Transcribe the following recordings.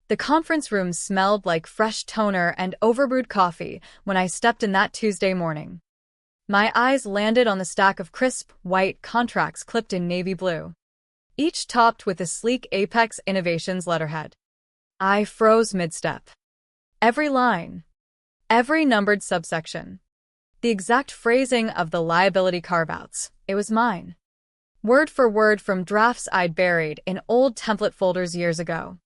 The conference room smelled like fresh toner and overbrewed coffee when I stepped in that Tuesday morning. My eyes landed on the stack of crisp, white contracts clipped in navy blue, each topped with a sleek Apex Innovations letterhead. I froze mid-step. Every line, every numbered subsection, the exact phrasing of the liability carve-outs, it was mine. Word for word from drafts I'd buried in old template folders years ago.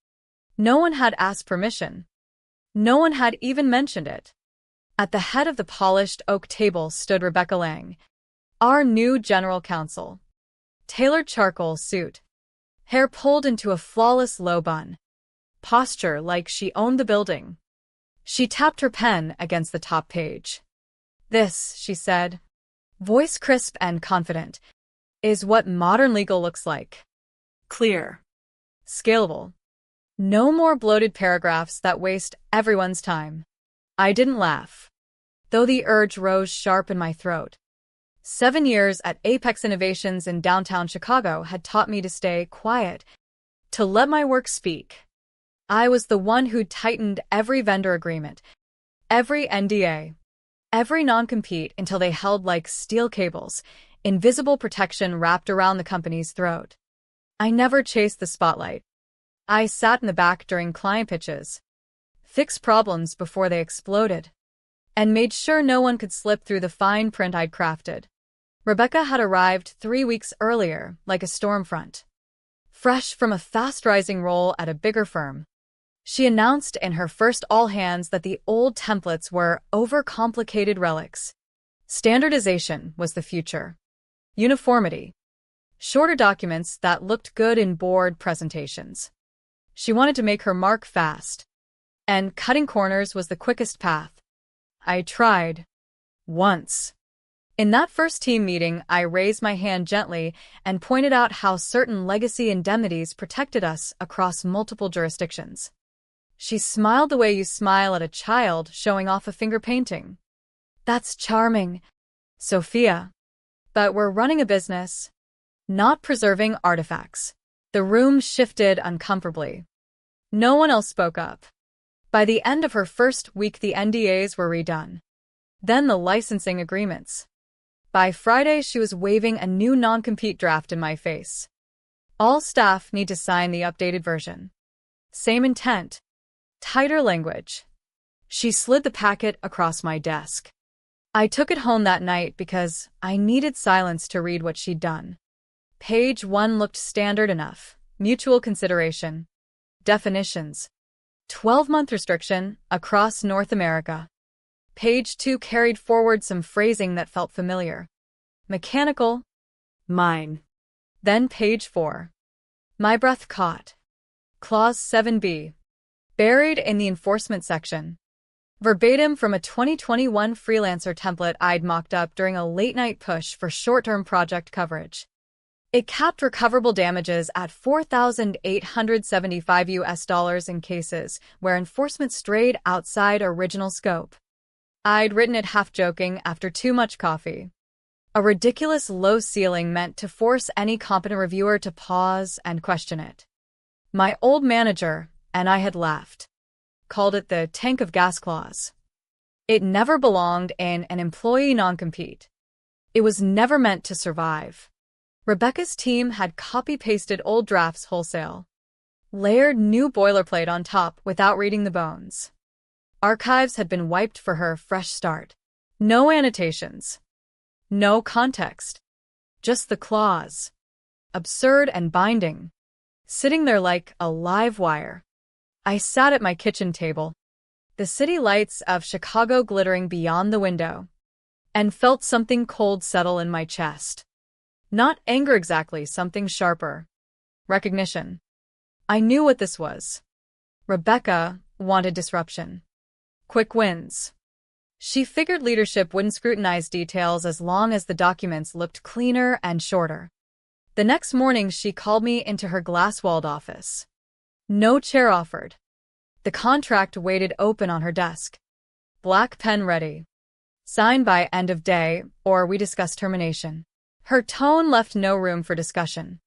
No one had asked permission. No one had even mentioned it. At the head of the polished oak table stood Rebecca Lang, our new general counsel. Tailored charcoal suit, hair pulled into a flawless low bun, posture like she owned the building. She tapped her pen against the top page. "This," she said, voice crisp and confident, "is what modern legal looks like. Clear. Scalable. No more bloated paragraphs that waste everyone's time." I didn't laugh, though the urge rose sharp in my throat. 7 years at Apex Innovations in downtown Chicago had taught me to stay quiet, to let my work speak. I was the one who'd tightened every vendor agreement, every NDA, every non-compete until they held like steel cables, invisible protection wrapped around the company's throat. I never chased the spotlight. I sat in the back during client pitches, fixed problems before they exploded, and made sure no one could slip through the fine print I'd crafted. Rebecca had arrived 3 weeks earlier, like a storm front. Fresh from a fast-rising role at a bigger firm, she announced in her first all-hands that the old templates were overcomplicated relics. Standardization was the future. Uniformity. Shorter documents that looked good in board presentations. She wanted to make her mark fast, and cutting corners was the quickest path. I tried. Once. In that first team meeting, I raised my hand gently and pointed out how certain legacy indemnities protected us across multiple jurisdictions. She smiled the way you smile at a child showing off a finger painting. "That's charming, Sophia. But we're running a business, not preserving artifacts." The room shifted uncomfortably. No one else spoke up. By the end of her first week, the NDAs were redone. Then the licensing agreements. By Friday, she was waving a new non-compete draft in my face. "All staff need to sign the updated version. Same intent. Tighter language." She slid the packet across my desk. I took it home that night because I needed silence to read what she'd done. Page 1 looked standard enough. Mutual consideration. Definitions. 12-month restriction across North America. Page 2 carried forward some phrasing that felt familiar. Mechanical. Mine. Then page 4. My breath caught. Clause 7b. Buried in the enforcement section. Verbatim from a 2021 freelancer template I'd mocked up during a late-night push for short-term project coverage. It capped recoverable damages at $4,875 in cases where enforcement strayed outside original scope. I'd written it half-joking after too much coffee. A ridiculous low ceiling meant to force any competent reviewer to pause and question it. My old manager and I had laughed. Called it the tank of gas clause. It never belonged in an employee non-compete. It was never meant to survive. Rebecca's team had copy-pasted old drafts wholesale. Layered new boilerplate on top without reading the bones. Archives had been wiped for her fresh start. No annotations. No context. Just the clause. Absurd and binding. Sitting there like a live wire. I sat at my kitchen table, the city lights of Chicago glittering beyond the window, and felt something cold settle in my chest. Not anger exactly, something sharper. Recognition. I knew what this was. Rebecca wanted disruption. Quick wins. She figured leadership wouldn't scrutinize details as long as the documents looked cleaner and shorter. The next morning, she called me into her glass-walled office. No chair offered. The contract waited open on her desk. Black pen ready. Sign by end of day, or we discuss termination. Her tone left no room for discussion.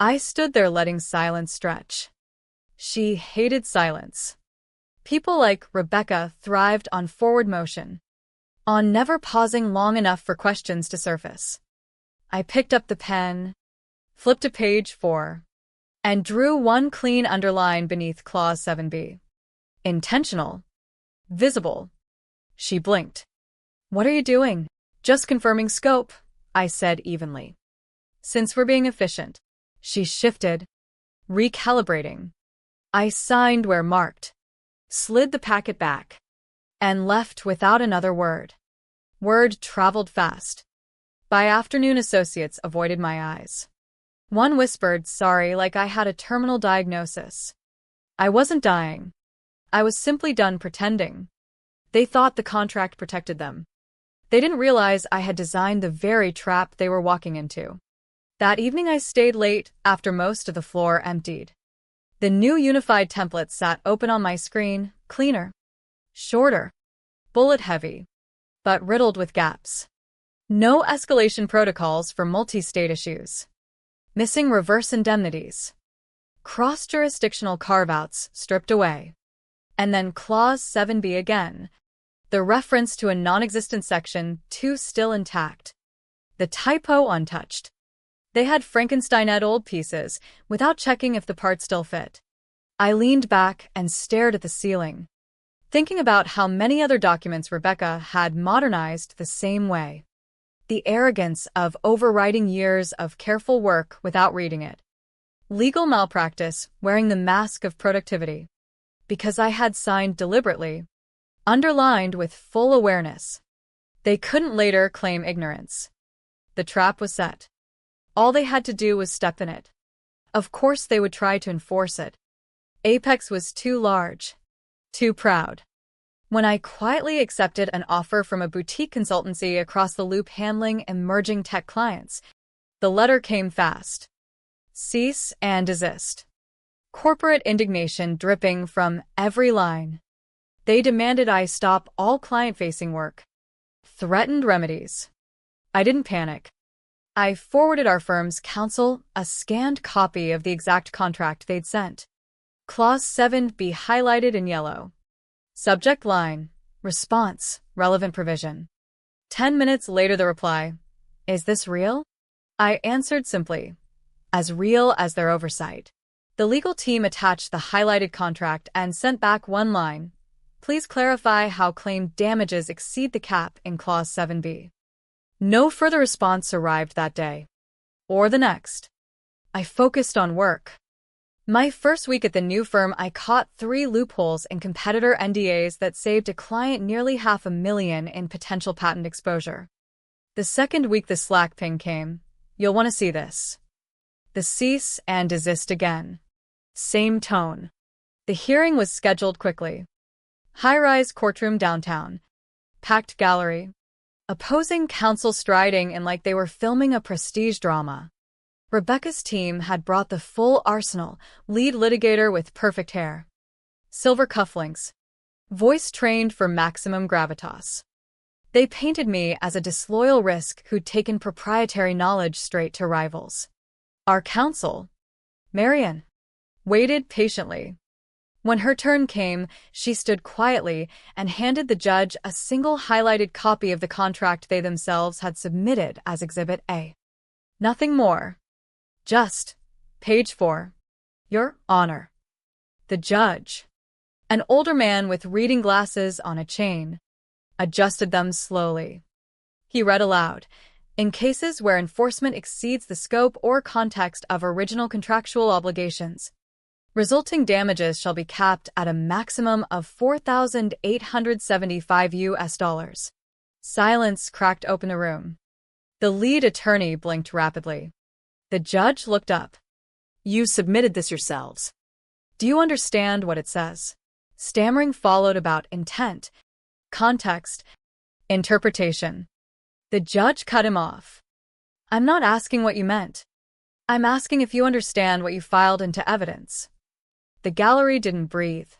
I stood there letting silence stretch. She hated silence. People like Rebecca thrived on forward motion, on never pausing long enough for questions to surface. I picked up the pen, flipped to page 4, and drew one clean underline beneath clause 7b. Intentional. Visible. She blinked. "What are you doing?" "Just confirming scope," I said evenly. "Since we're being efficient." She shifted, recalibrating. I signed where marked, slid the packet back, and left without another word. Word traveled fast. By afternoon, associates avoided my eyes. One whispered sorry like I had a terminal diagnosis. I wasn't dying. I was simply done pretending. They thought the contract protected them. They didn't realize I had designed the very trap they were walking into. That evening I stayed late after most of the floor emptied. The new unified template sat open on my screen, cleaner, shorter, bullet-heavy, but riddled with gaps. No escalation protocols for multi-state issues. Missing reverse indemnities. Cross-jurisdictional carve-outs stripped away. And then Clause 7b again. The reference to a non-existent section 2 still intact. The typo untouched. They had Frankensteined old pieces without checking if the parts still fit. I leaned back and stared at the ceiling, thinking about how many other documents Rebecca had modernized the same way. The arrogance of overwriting years of careful work without reading it. Legal malpractice wearing the mask of productivity. Because I had signed deliberately, underlined with full awareness. They couldn't later claim ignorance. The trap was set. All they had to do was step in it. Of course they would try to enforce it. Apex was too large, too proud. When I quietly accepted an offer from a boutique consultancy across the loop handling emerging tech clients, the letter came fast. Cease and desist. Corporate indignation dripping from every line. They demanded I stop all client-facing work. Threatened remedies. I didn't panic. I forwarded our firm's counsel a scanned copy of the exact contract they'd sent. Clause 7b highlighted in yellow. Subject line, response, relevant provision. 10 minutes later the reply, "Is this real?" I answered simply, "As real as their oversight." The legal team attached the highlighted contract and sent back one line. "Please clarify how claimed damages exceed the cap in Clause 7b." No further response arrived that day. Or the next. I focused on work. My first week at the new firm, I caught 3 loopholes in competitor NDAs that saved a client nearly $500,000 in potential patent exposure. The second week the Slack ping came. "You'll want to see this." The cease and desist again. Same tone. The hearing was scheduled quickly. High-rise courtroom downtown. Packed gallery. Opposing counsel striding in like they were filming a prestige drama. Rebecca's team had brought the full arsenal, lead litigator with perfect hair. Silver cufflinks. Voice trained for maximum gravitas. They painted me as a disloyal risk who'd taken proprietary knowledge straight to rivals. Our counsel, Marian, waited patiently. When her turn came, she stood quietly and handed the judge a single highlighted copy of the contract they themselves had submitted as Exhibit A. Nothing more. Just, page 4. Your Honor. The judge, an older man with reading glasses on a chain, adjusted them slowly. He read aloud, "In cases where enforcement exceeds the scope or context of original contractual obligations, resulting damages shall be capped at a maximum of $4,875 US. Silence cracked open the room. The lead attorney blinked rapidly. The judge looked up. "You submitted this yourselves. Do you understand what it says?" Stammering followed about intent, context, interpretation. The judge cut him off. "I'm not asking what you meant. I'm asking if you understand what you filed into evidence." The gallery didn't breathe.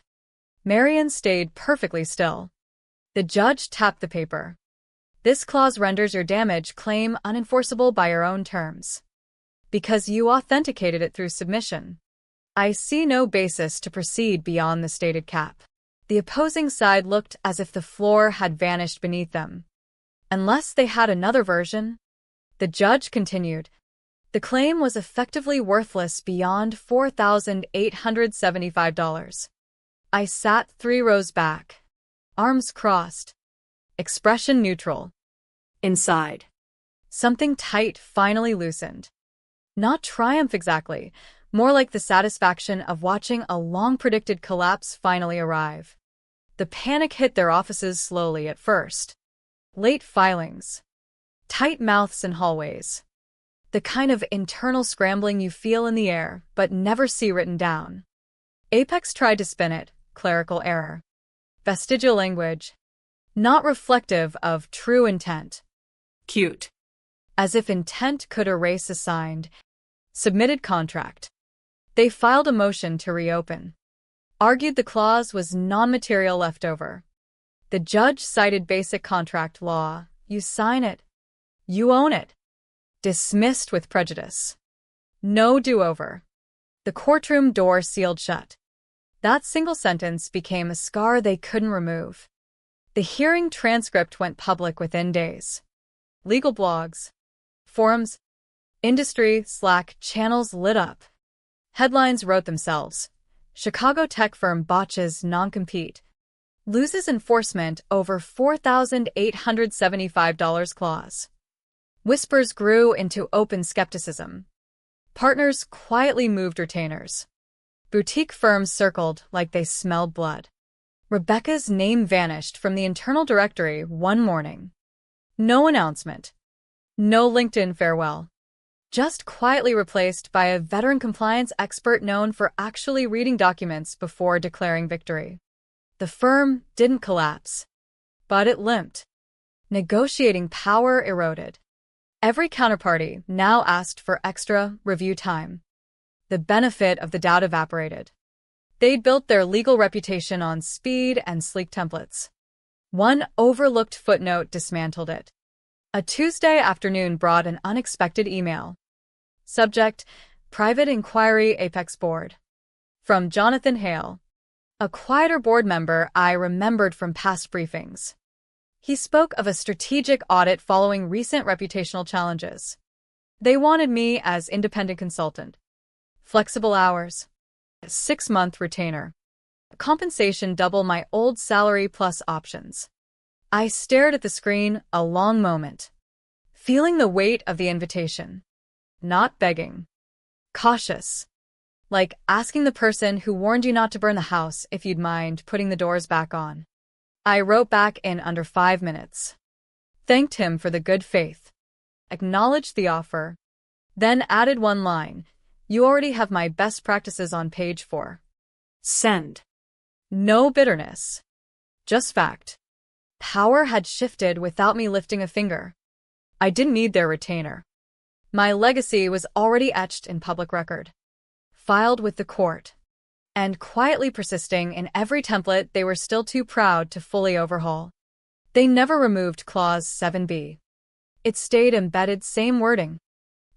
Marian stayed perfectly still. The judge tapped the paper. "This clause renders your damage claim unenforceable by your own terms. Because you authenticated it through submission. I see no basis to proceed beyond the stated cap. The opposing side looked as if the floor had vanished beneath them. Unless they had another version? The judge continued. The claim was effectively worthless beyond $4,875. I sat 3 rows back, arms crossed, expression neutral. Inside, something tight finally loosened. Not triumph exactly, more like the satisfaction of watching a long-predicted collapse finally arrive. The panic hit their offices slowly at first. Late filings, tight mouths in hallways. The kind of internal scrambling you feel in the air but never see written down. Apex tried to spin it, clerical error. Vestigial language. Not reflective of true intent. Cute. As if intent could erase a signed, submitted contract. They filed a motion to reopen. Argued the clause was non-material leftover. The judge cited basic contract law. You sign it. You own it. Dismissed with prejudice. No do-over. The courtroom door sealed shut. That single sentence became a scar they couldn't remove. The hearing transcript went public within days. Legal blogs, forums, industry Slack channels lit up. Headlines wrote themselves. Chicago tech firm botches non-compete. Loses enforcement over $4,875 clause. Whispers grew into open skepticism. Partners quietly moved retainers. Boutique firms circled like they smelled blood. Rebecca's name vanished from the internal directory one morning. No announcement. No LinkedIn farewell. Just quietly replaced by a veteran compliance expert known for actually reading documents before declaring victory. The firm didn't collapse, but it limped. Negotiating power eroded. Every counterparty now asked for extra review time. The benefit of the doubt evaporated. They'd built their legal reputation on speed and sleek templates. One overlooked footnote dismantled it. A Tuesday afternoon brought an unexpected email. Subject: Private Inquiry Apex Board. From Jonathan Hale, a quieter board member I remembered from past briefings. He spoke of a strategic audit following recent reputational challenges. They wanted me as independent consultant. Flexible hours. 6-month retainer. Compensation double my old salary plus options. I stared at the screen a long moment, feeling the weight of the invitation. Not begging. Cautious. Like asking the person who warned you not to burn the house if you'd mind putting the doors back on. I wrote back in under 5 minutes. Thanked him for the good faith. Acknowledged the offer. Then added one line. You already have my best practices on page 4. Send. No bitterness. Just fact. Power had shifted without me lifting a finger. I didn't need their retainer. My legacy was already etched in public record. Filed with the court. And quietly persisting in every template they were still too proud to fully overhaul. They never removed Clause 7b. It stayed embedded, same wording.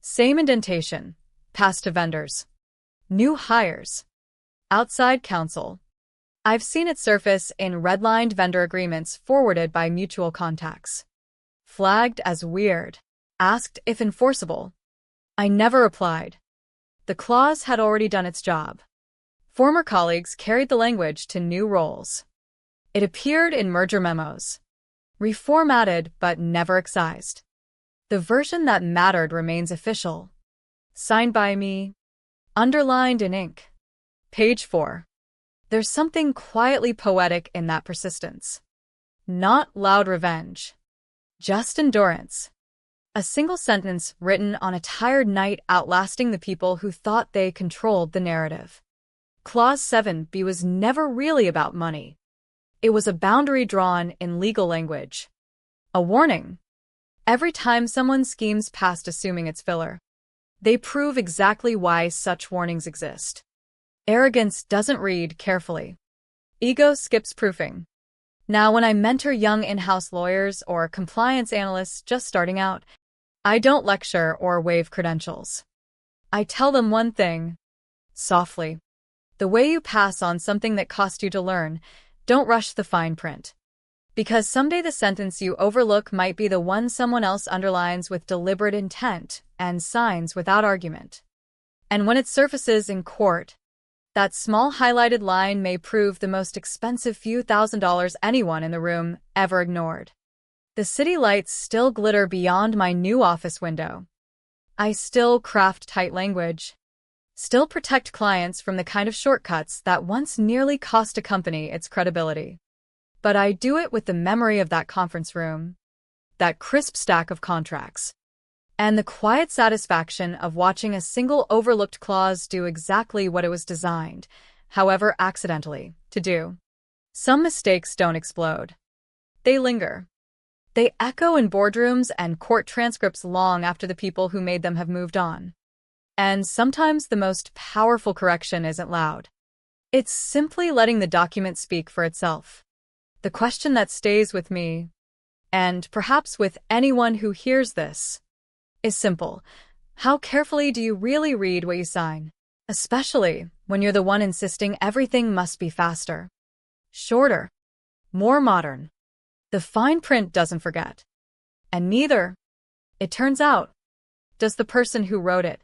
Same indentation. Passed to vendors. New hires. Outside counsel. I've seen it surface in redlined vendor agreements forwarded by mutual contacts. Flagged as weird. Asked if enforceable. I never replied. The clause had already done its job. Former colleagues carried the language to new roles. It appeared in merger memos. Reformatted but never excised. The version that mattered remains official. Signed by me. Underlined in ink. Page 4. There's something quietly poetic in that persistence. Not loud revenge. Just endurance. A single sentence written on a tired night outlasting the people who thought they controlled the narrative. Clause 7b was never really about money. It was a boundary drawn in legal language. A warning. Every time someone schemes past assuming it's filler, they prove exactly why such warnings exist. Arrogance doesn't read carefully. Ego skips proofing. Now, when I mentor young in-house lawyers or compliance analysts just starting out, I don't lecture or wave credentials. I tell them one thing, softly. The way you pass on something that cost you to learn, don't rush the fine print. Because someday the sentence you overlook might be the one someone else underlines with deliberate intent and signs without argument. And when it surfaces in court, that small highlighted line may prove the most expensive few $1,000s anyone in the room ever ignored. The city lights still glitter beyond my new office window. I still craft tight language. Still protect clients from the kind of shortcuts that once nearly cost a company its credibility. But I do it with the memory of that conference room, that crisp stack of contracts, and the quiet satisfaction of watching a single overlooked clause do exactly what it was designed, however accidentally, to do. Some mistakes don't explode. They linger. They echo in boardrooms and court transcripts long after the people who made them have moved on. And sometimes the most powerful correction isn't loud. It's simply letting the document speak for itself. The question that stays with me, and perhaps with anyone who hears this, is simple. How carefully do you really read what you sign? Especially when you're the one insisting everything must be faster, shorter, more modern. The fine print doesn't forget. And neither, it turns out, does the person who wrote it.